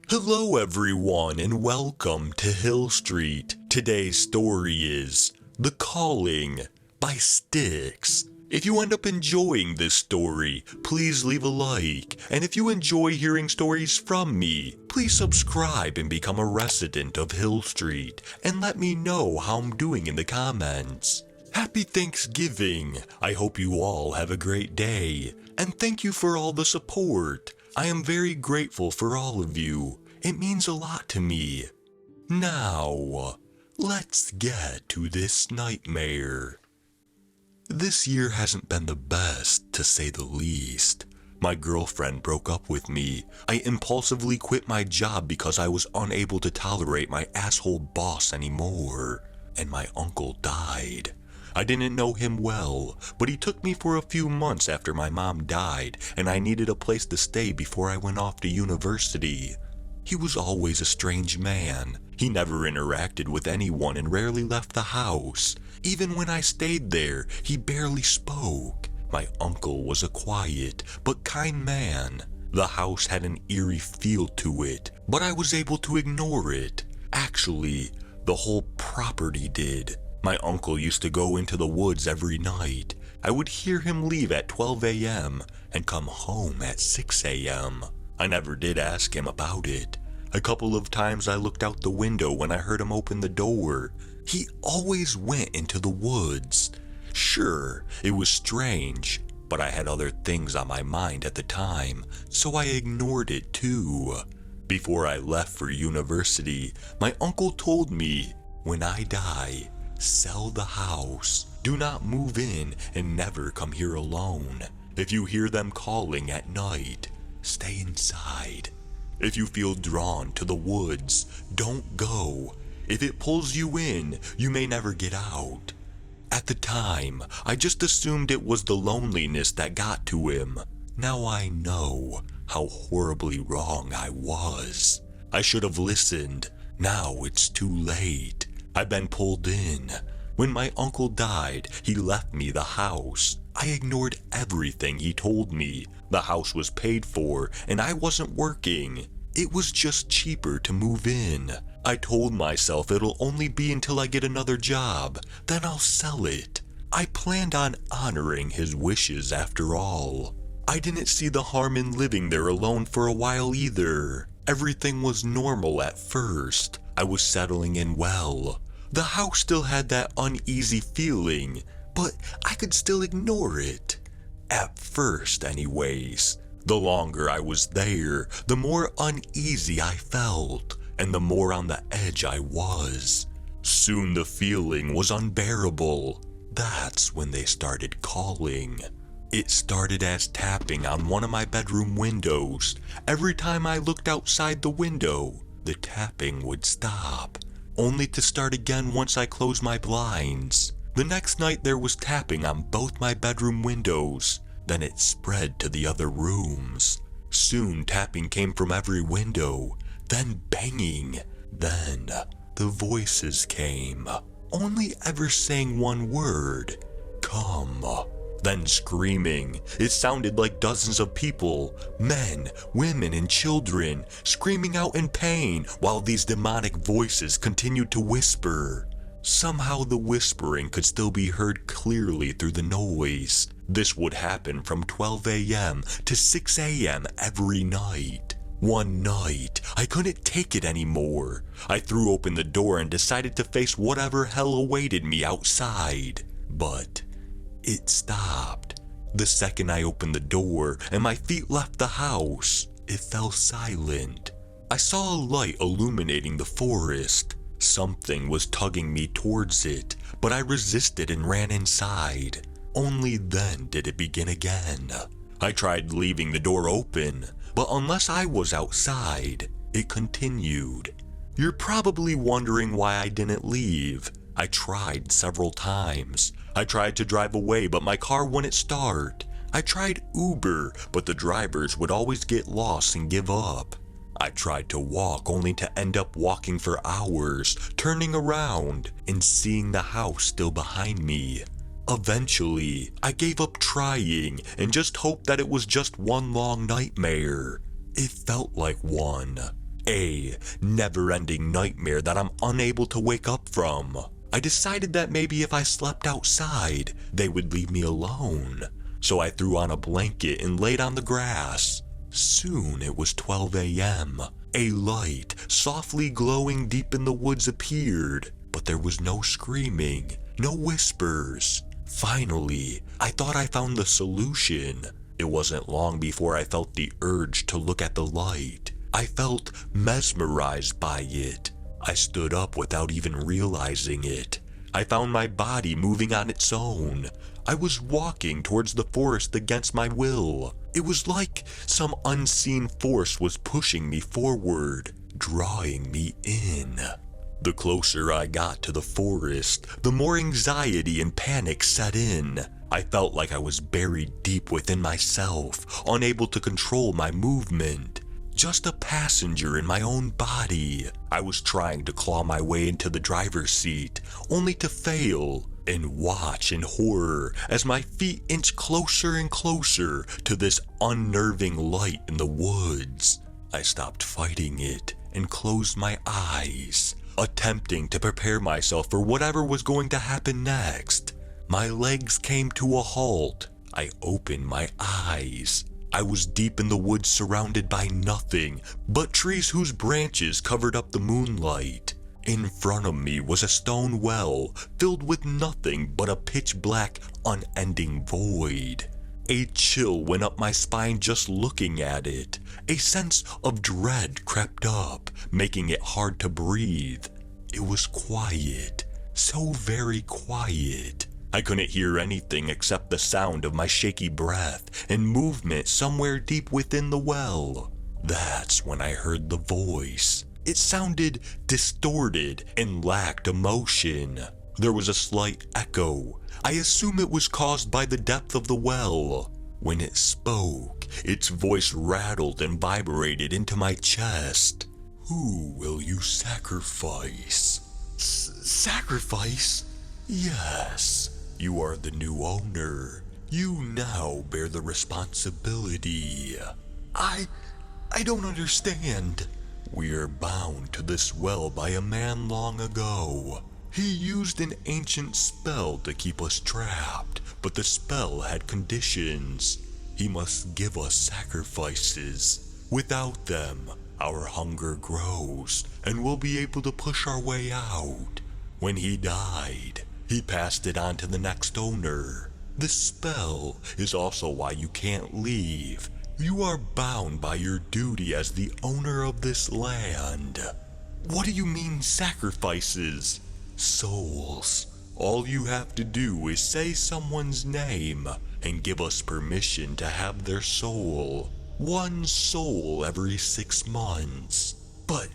Hello everyone and welcome to Hill Street. Today's story is The Calling by Styx. If you end up enjoying this story, please leave a like. And if you enjoy hearing stories from me, please subscribe and become a resident of Hill Street. And let me know how I'm doing in the comments. Happy Thanksgiving! I hope you all have a great day. And thank you for all the support. I am very grateful for all of you. It means a lot to me. Now, let's get to this nightmare. This year hasn't been the best, to say the least. My girlfriend broke up with me. I impulsively quit my job because I was unable to tolerate my asshole boss anymore. And my uncle died. I didn't know him well, but he took me for a few months after my mom died, and I needed a place to stay before I went off to university. He was always a strange man. He never interacted with anyone and rarely left the house. Even when I stayed there, he barely spoke. My uncle was a quiet but kind man. The house had an eerie feel to it, but I was able to ignore it. Actually, the whole property did. My uncle used to go into the woods every night. I would hear him leave at 12 a.m. and come home at 6 a.m. I never did ask him about it. A couple of times I looked out the window when I heard him open the door. He always went into the woods. Sure, it was strange, but I had other things on my mind at the time, so I ignored it too. Before I left for university, my uncle told me, when I die, sell the house. Do not move in and never come here alone. If you hear them calling at night, stay inside. If you feel drawn to the woods, don't go. If it pulls you in, you may never get out. At the time, I just assumed it was the loneliness that got to him. Now I know how horribly wrong I was. I should have listened. Now it's too late. I've been pulled in. When my uncle died, he left me the house. I ignored everything he told me. The house was paid for, and I wasn't working. It was just cheaper to move in. I told myself it'll only be until I get another job, then I'll sell it. I planned on honoring his wishes after all. I didn't see the harm in living there alone for a while either. Everything was normal at first. I was settling in well. The house still had that uneasy feeling, but I could still ignore it. At first, anyways. The longer I was there, the more uneasy I felt, and the more on the edge I was. Soon the feeling was unbearable. That's when they started calling. It started as tapping on one of my bedroom windows. Every time I looked outside the window, the tapping would stop, only to start again once I closed my blinds. The next night there was tapping on both my bedroom windows. Then it spread to the other rooms. Soon tapping came from every window, then banging. Then the voices came, only ever saying one word, "Come." Then screaming. It sounded like dozens of people, men, women, and children, screaming out in pain while these demonic voices continued to whisper. Somehow the whispering could still be heard clearly through the noise. This would happen from 12 a.m. to 6 a.m. every night. One night, I couldn't take it anymore. I threw open the door and decided to face whatever hell awaited me outside. But it stopped. The second I opened the door and my feet left the house, it fell silent. I saw a light illuminating the forest. Something was tugging me towards it, but I resisted and ran inside. Only then did it begin again. I tried leaving the door open, but unless I was outside, it continued. You're probably wondering why I didn't leave. I tried several times. I tried to drive away, but my car wouldn't start. I tried Uber, but the drivers would always get lost and give up. I tried to walk only to end up walking for hours, turning around and seeing the house still behind me. Eventually, I gave up trying and just hoped that it was just one long nightmare. It felt like one. A never-ending nightmare that I'm unable to wake up from. I decided that maybe if I slept outside, they would leave me alone. So I threw on a blanket and laid on the grass. Soon it was 12 a.m. A light, softly glowing deep in the woods appeared, but there was no screaming, no whispers. Finally, I thought I found the solution. It wasn't long before I felt the urge to look at the light. I felt mesmerized by it. I stood up without even realizing it. I found my body moving on its own. I was walking towards the forest against my will. It was like some unseen force was pushing me forward, drawing me in. The closer I got to the forest, the more anxiety and panic set in. I felt like I was buried deep within myself, unable to control my movement. Just a passenger in my own body. I was trying to claw my way into the driver's seat, only to fail, and watch in horror as my feet inch closer and closer to this unnerving light in the woods. I stopped fighting it and closed my eyes, attempting to prepare myself for whatever was going to happen next. My legs came to a halt. I opened my eyes. I was deep in the woods surrounded by nothing but trees whose branches covered up the moonlight. In front of me was a stone well filled with nothing but a pitch black, unending void. A chill went up my spine just looking at it. A sense of dread crept up, making it hard to breathe. It was quiet, so very quiet. I couldn't hear anything except the sound of my shaky breath and movement somewhere deep within the well. That's when I heard the voice. It sounded distorted and lacked emotion. There was a slight echo. I assume it was caused by the depth of the well. When it spoke, its voice rattled and vibrated into my chest. Who will you sacrifice? Sacrifice? Yes. You are the new owner. You now bear the responsibility. I don't understand. We are bound to this well by a man long ago. He used an ancient spell to keep us trapped, but the spell had conditions. He must give us sacrifices. Without them, our hunger grows, and we'll be able to push our way out. When he died, he passed it on to the next owner. The spell is also why you can't leave. You are bound by your duty as the owner of this land. What do you mean sacrifices? Souls. All you have to do is say someone's name and give us permission to have their soul. 1 soul every 6 months. But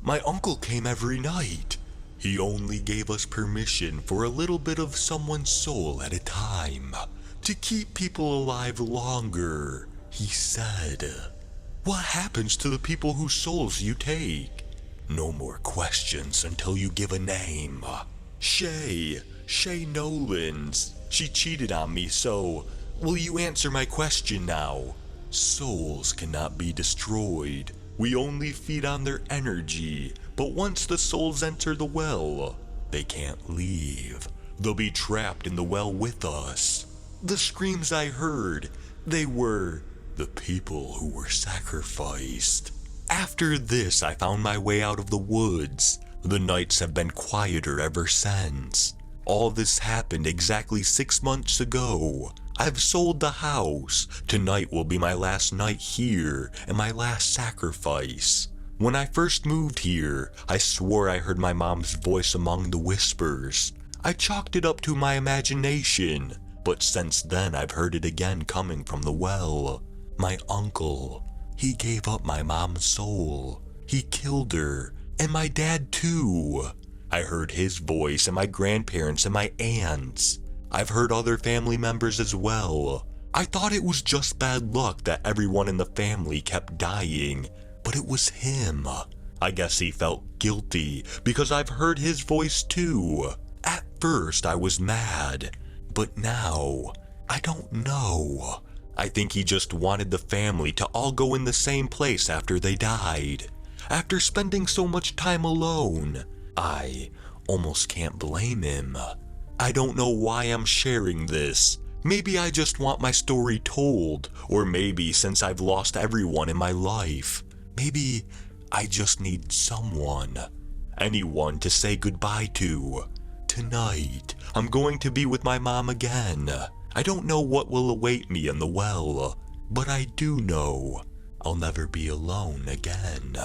my uncle came every night. He only gave us permission for a little bit of someone's soul at a time, to keep people alive longer, he said. What happens to the people whose souls you take? No more questions until you give a name. Shay Nolan's. She cheated on me, so will you answer my question now? Souls cannot be destroyed. We only feed on their energy, but once the souls enter the well, they can't leave. They'll be trapped in the well with us. The screams I heard, they were the people who were sacrificed. After this, I found my way out of the woods. The nights have been quieter ever since. All this happened exactly 6 months ago. I've sold the house. Tonight will be my last night here and my last sacrifice. When I first moved here, I swore I heard my mom's voice among the whispers. I chalked it up to my imagination, but since then I've heard it again coming from the well. My uncle, he gave up my mom's soul. He killed her, and my dad too. I heard his voice and my grandparents and my aunts. I've heard other family members as well. I thought it was just bad luck that everyone in the family kept dying, but it was him. I guess he felt guilty because I've heard his voice too. At first I was mad, but now I don't know. I think he just wanted the family to all go in the same place after they died. after spending so much time alone. I almost can't blame him. I don't know why I'm sharing this. Maybe I just want my story told, or maybe since I've lost everyone in my life, maybe I just need someone, anyone to say goodbye to. Tonight, I'm going to be with my mom again. I don't know what will await me in the well, but I do know I'll never be alone again.